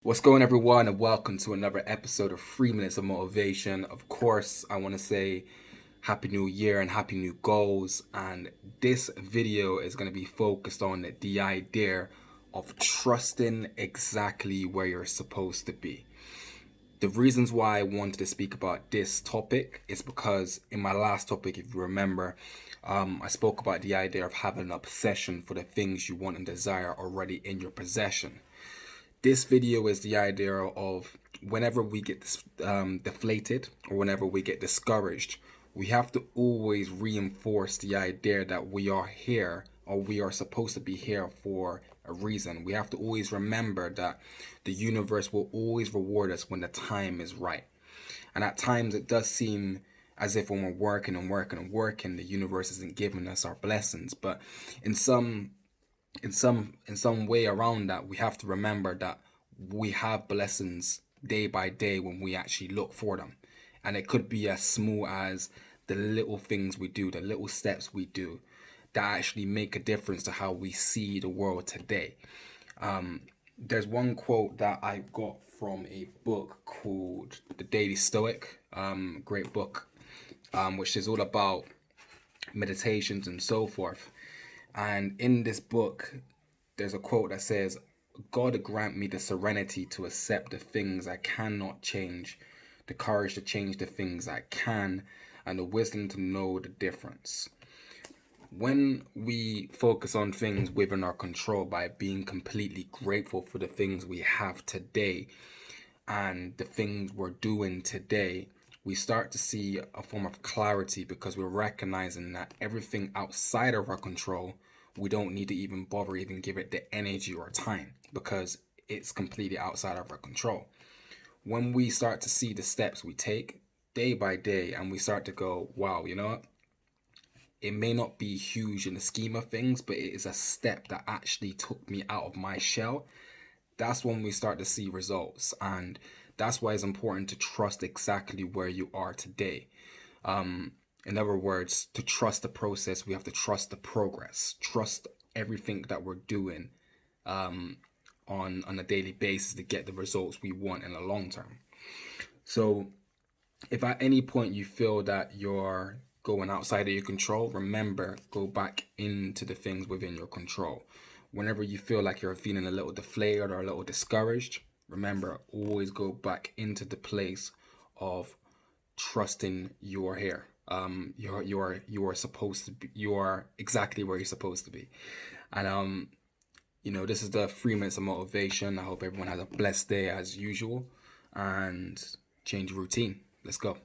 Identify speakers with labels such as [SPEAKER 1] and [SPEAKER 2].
[SPEAKER 1] What's going, everyone, and welcome to another episode of 3 Minutes of Motivation. Of course, I want to say Happy New Year and Happy New Goals. And this video is going to be focused on the idea of trusting exactly where you're supposed to be. The reasons why I wanted to speak about this topic is because in my last topic, if you remember, I spoke about the idea of having an obsession for the things you want and desire already in your possession. This video is the idea of whenever we get deflated or whenever we get discouraged, we have to always reinforce the idea that we are here or we are supposed to be here for a reason. We have to always remember that the universe will always reward us when the time is right. And at times it does seem as if when we're working and working and working, the universe isn't giving us our blessings. But in some in some way around that, we have to remember that we have blessings day by day when we actually look for them. And it could be as small as the little things we do, the little steps we do that actually make a difference to how we see the world today. There's one quote that I got from a book called The Daily Stoic, great book, which is all about meditations and so forth. And in this book, there's a quote that says, God grant me the serenity to accept the things I cannot change, the courage to change the things I can, and the wisdom to know the difference. When we focus on things within our control by being completely grateful for the things we have today and the things we're doing today, we start to see a form of clarity because we're recognizing that everything outside of our control, we don't need to even bother, even give it the energy or time because it's completely outside of our control. When we start to see the steps we take day by day and we start to go, wow, you know what? It may not be huge in the scheme of things, but it is a step that actually took me out of my shell. That's when we start to see results. And that's why it's important to trust exactly where you are today. In other words, to trust the process, we have to trust the progress, trust everything that we're doing on a daily basis to get the results we want in the long term. So if at any point you feel that you're going outside of your control, remember, go back into the things within your control. Whenever you feel like you're feeling a little deflated or a little discouraged, remember, always go back into the place of trusting you're here. You're supposed to be. You are exactly where you're supposed to be. And this is the 3 minutes of motivation. I hope everyone has a blessed day as usual, and change your routine. Let's go.